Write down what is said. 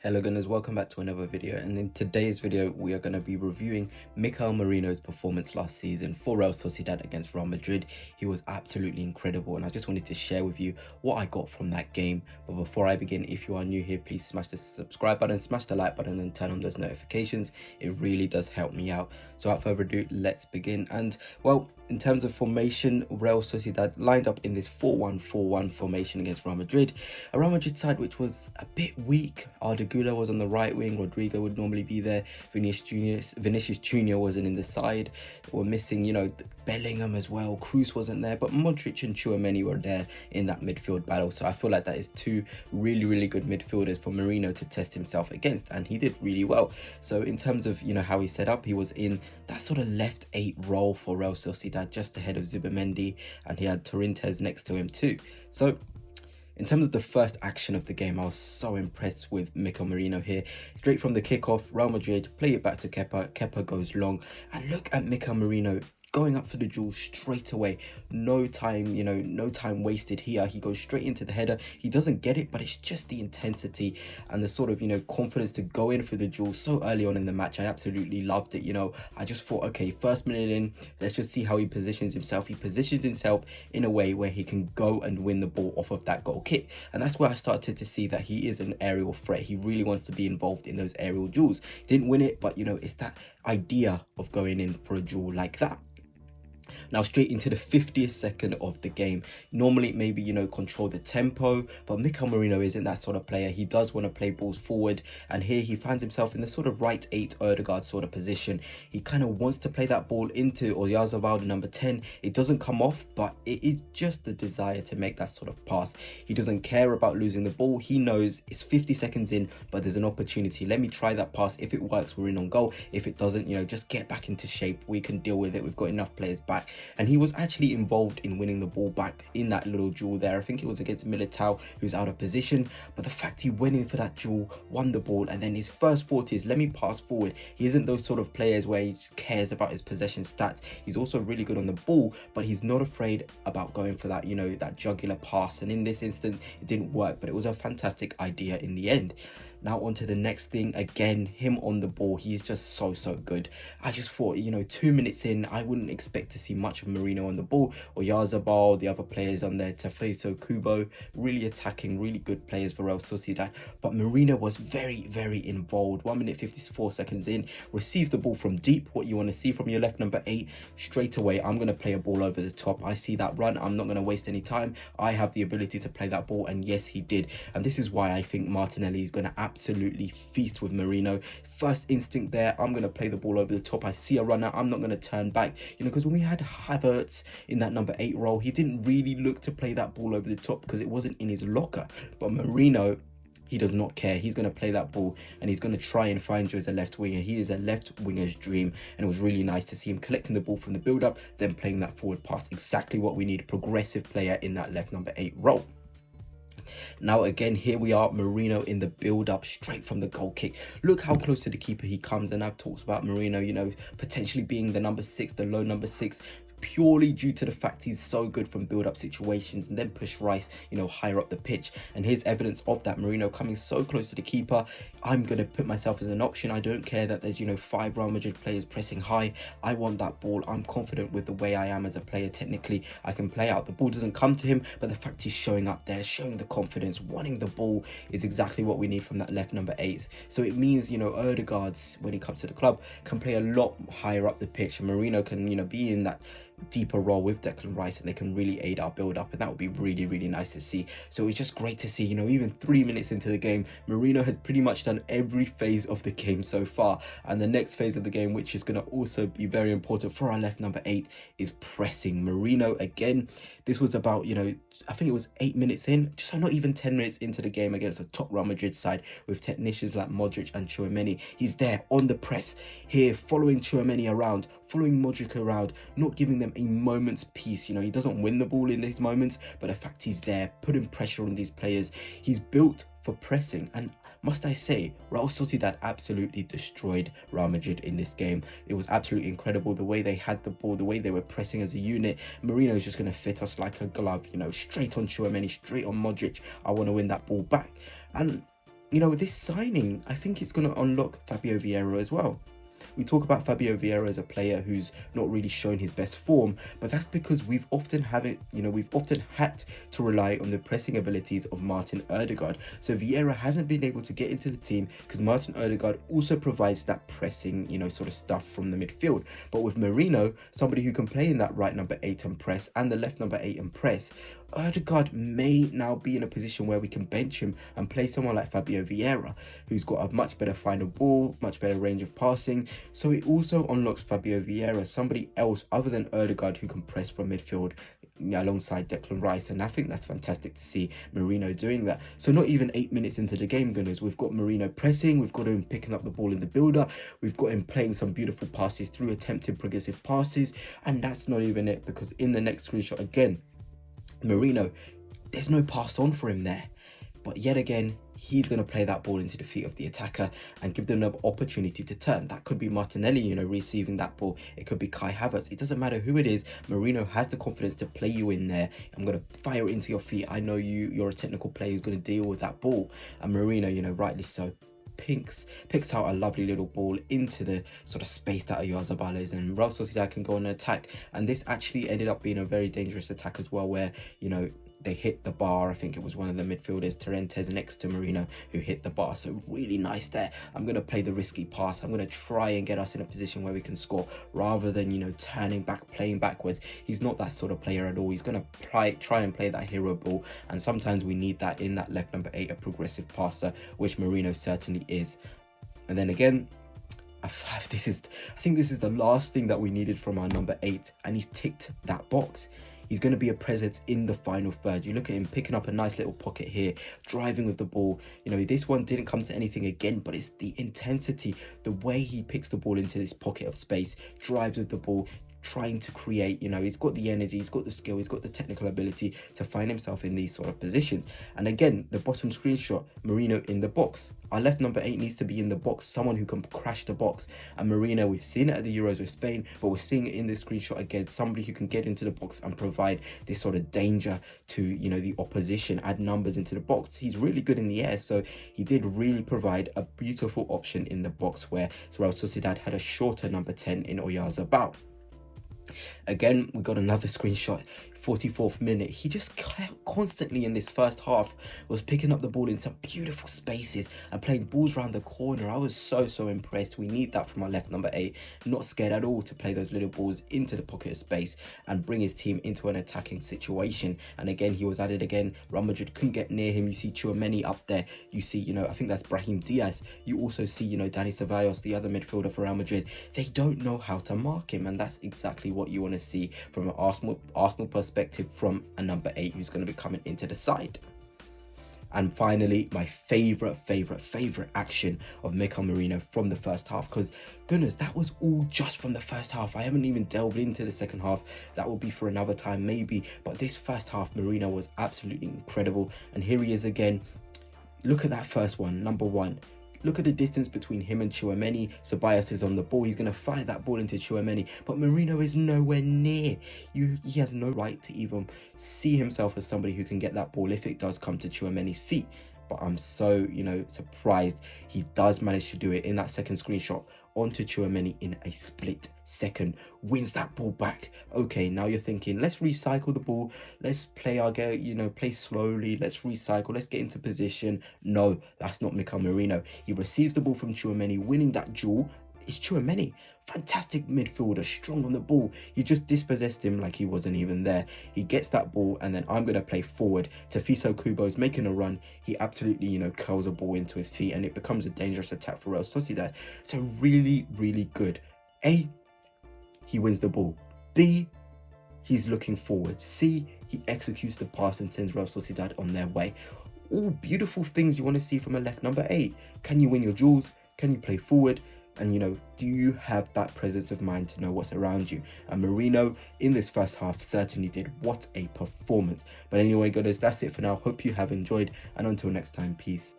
Hello gunners, welcome back to another video, and in today's video we are going to be reviewing Mikel Merino's performance last season for Real Sociedad against Real Madrid. He was absolutely incredible and I just wanted to share with you what I got from that game. But before I begin, if you are new here, please smash the subscribe button, smash the like button and turn on those notifications. It really does help me out. So without further ado, let's begin. And well, in terms of formation, Real Sociedad lined up in this 4-1-4-1 formation against Real Madrid. A Real Madrid side which was a bit weak. Arda Güler was on the right wing, Rodrigo would normally be there, Vinicius Jr. wasn't in the side. They were missing, Bellingham as well, Kroos wasn't there, but Modric and Tchouaméni were there in that midfield battle. So I feel like that is two really good midfielders for Merino to test himself against, and he did really well. So in terms of, how he set up, he was in that sort of left 8 role for Real Sociedad, just ahead of Zubimendi, and he had Torrentes next to him too. So in terms of the first action of the game, I was so impressed with Mikel Merino here. Straight from the kickoff, Real Madrid play it back to Kepa. Kepa goes long, and look at Mikel Merino going up for the duel straight away. No time, no time wasted here. He goes straight into the header. He doesn't get it, but it's just the intensity and the sort of, confidence to go in for the duel so early on in the match. I absolutely loved it. I just thought, okay, first minute in, let's just see how he positions himself. He positions himself in a way where he can go and win the ball off of that goal kick. And that's where I started to see that he is an aerial threat. He really wants to be involved in those aerial duels. Didn't win it, but, it's that idea of going in for a duel like that. Now straight into the 50th second of the game. Normally maybe control the tempo, but Mikel Merino isn't that sort of player. He does want to play balls forward, and here he finds himself in the sort of right 8 Odegaard sort of position. He kind of wants to play that ball into Oyarzabal, the number 10. It doesn't come off, but it is just the desire to make that sort of pass. He doesn't care about losing the ball. He knows it's 50 seconds in, but there's an opportunity. Let me try that pass. If it works, we're in on goal. If it doesn't, just get back into shape. We can deal with it. We've got enough players back. And he was actually involved in winning the ball back in that little duel there. I think it was against Militao, who's out of position, but the fact he went in for that duel, won the ball, and then his first thought is, let me pass forward. He isn't those sort of players where he just cares about his possession stats. He's also really good on the ball, but he's not afraid about going for that, that jugular pass. And in this instance, it didn't work, but it was a fantastic idea in the end. Now on to the next thing. Again, him on the ball, he's just so good. I just thought, 2 minutes in, I wouldn't expect to see much of Merino on the ball, or Oyarzabal, the other players on there, Tefeso, Kubo, really attacking, really good players for Real Sociedad. But Merino was very involved. 1 minute 54 seconds in, receives the ball from deep, what you want to see from your left number 8. Straight away, I'm going to play a ball over the top. I see that run, I'm not going to waste any time. I have the ability to play that ball, and yes, he did. And this is why I think Martinelli is going to absolutely feast with Merino. First instinct there, I'm going to play the ball over the top. I see a runner, I'm not going to turn back, because when we had Havertz in that number 8 role, he didn't really look to play that ball over the top because it wasn't in his locker. But Merino, he does not care. He's going to play that ball, and he's going to try and find you as a left winger. He is a left winger's dream, and it was really nice to see him collecting the ball from the build-up, then playing that forward pass. Exactly what we need, progressive player in that left number 8 role. Now again, here we are, Merino in the build-up straight from the goal kick. Look how close to the keeper he comes, and I've talked about Merino, potentially being the number 6, the low number 6, purely due to the fact he's so good from build-up situations and then push Rice, higher up the pitch. And here's evidence of that. Merino coming so close to the keeper. I'm going to put myself as an option. I don't care that there's, 5 Real Madrid players pressing high. I want that ball. I'm confident with the way I am as a player. Technically, I can play out. The ball doesn't come to him, but the fact he's showing up there, showing the confidence, wanting the ball is exactly what we need from that left number 8. So it means, Odegaard's, when he comes to the club, can play a lot higher up the pitch. And Merino can, be in that deeper role with Declan Rice, and they can really aid our build up, and that would be really nice to see. So it's just great to see, even 3 minutes into the game, Merino has pretty much done every phase of the game so far, and the next phase of the game, which is going to also be very important for our left number 8, is pressing. Merino again, this was about, I think it was 8 minutes in, just not even 10 minutes into the game against a top Real Madrid side with technicians like Modric and Tchouaméni. He's there on the press here, following Tchouaméni around, following Modric around, not giving them a moment's peace. He doesn't win the ball in these moments, but the fact he's there, putting pressure on these players. He's built for pressing, and must I say, Real Sociedad absolutely destroyed Real Madrid in this game. It was absolutely incredible the way they had the ball, the way they were pressing as a unit. Merino is just going to fit us like a glove, straight on Tchouaméni, straight on Modric. I want to win that ball back. And you know, this signing, I think it's going to unlock Fabio Vieira as well. We talk about Fabio Vieira as a player who's not really shown his best form, but that's because we've often had to rely on the pressing abilities of Martin Odegaard. So Vieira hasn't been able to get into the team because Martin Odegaard also provides that pressing, sort of stuff from the midfield. But with Merino, somebody who can play in that right number 8 and press and the left number 8 and press, Odegaard may now be in a position where we can bench him and play someone like Fabio Vieira, who's got a much better final ball, much better range of passing. So it also unlocks Fabio Vieira, somebody else other than Odegaard who can press from midfield alongside Declan Rice, and I think that's fantastic to see Merino doing that. So not even 8 minutes into the game, Gunners, we've got Merino pressing, we've got him picking up the ball in the build-up, we've got him playing some beautiful passes through, attempting progressive passes, and that's not even it, because in the next screenshot again, Merino, there's no pass on for him there, but yet again he's going to play that ball into the feet of the attacker and give them an opportunity to turn. That could be Martinelli, receiving that ball. It could be Kai Havertz. It doesn't matter who it is. Merino has the confidence to play you in there. I'm going to fire it into your feet. I know you're a technical player who's going to deal with that ball. And Merino, rightly so, picks out a lovely little ball into the sort of space that Oyarzabal is, and Real Sociedad can go on an attack. And this actually ended up being a very dangerous attack as well, where they hit the bar. I think it was one of the midfielders, Torrentes, next to Merino, who hit the bar. So really nice there. I'm going to play the risky pass. I'm going to try and get us in a position where we can score rather than, turning back, playing backwards. He's not that sort of player at all. He's going to try and play that hero ball. And sometimes we need that in that left number 8, a progressive passer, which Merino certainly is. And then again, I think this is the last thing that we needed from our number 8, and he's ticked that box. He's going to be a presence in the final third. You look at him picking up a nice little pocket here, driving with the ball. This one didn't come to anything again, but it's the intensity, the way he picks the ball into this pocket of space, drives with the ball, trying to create. He's got the energy, he's got the skill, he's got the technical ability to find himself in these sort of positions. And again, the bottom screenshot, Merino in the box. Our left number 8 needs to be in the box, someone who can crash the box. And Merino, we've seen it at the Euros with Spain, but we're seeing it in this screenshot again, somebody who can get into the box and provide this sort of danger to the opposition, add numbers into the box. He's really good in the air, so he did really provide a beautiful option in the box, where Real Sociedad had a shorter number 10 in Oyarzabal. Again, we got another screenshot, 44th minute. He just constantly in this first half was picking up the ball in some beautiful spaces and playing balls around the corner. I was so impressed. We need that from our left number 8. Not scared at all to play those little balls into the pocket of space and bring his team into an attacking situation. And again, he was added again. Real Madrid couldn't get near him. You see Tchouaméni up there. You see, I think that's Brahim Diaz. You also see, Dani Ceballos, the other midfielder for Real Madrid. They don't know how to mark him, and that's exactly what you want to see from an Arsenal perspective, from a number 8 who's going to be coming into the side. And finally, my favorite action of Mikel Merino from the first half, because goodness, that was all just from the first half. I haven't even delved into the second half. That will be for another time maybe, but this first half, Merino was absolutely incredible. And here he is again. Look at that first one, number 1. Look at the distance between him and Tchouaméni. Ceballos is on the ball. He's going to fire that ball into Tchouaméni. But Merino is nowhere near. He has no right to even see himself as somebody who can get that ball if it does come to Tchouaméni's feet. But I'm so, surprised he does manage to do it in that second screenshot onto Tchouaméni in a split second, wins that ball back. Okay, now you're thinking, let's recycle the ball, let's play our game, play slowly, let's recycle, let's get into position. No, that's not Mikel Merino. He receives the ball from Tchouaméni, winning that duel. It's Tchouaméni, fantastic midfielder, strong on the ball. He just dispossessed him like he wasn't even there. He gets that ball, and then I'm going to play forward. Tafiso Kubo's making a run. He absolutely, curls a ball into his feet, and it becomes a dangerous attack for Real Sociedad. So really good. A, he wins the ball. B, he's looking forward. C, he executes the pass and sends Real Sociedad on their way. All beautiful things you want to see from a left number 8. Can you win your duels? Can you play forward? And do you have that presence of mind to know what's around you? And Merino in this first half certainly did. What a performance. But anyway, guys, that's it for now. Hope you have enjoyed, and until next time, peace.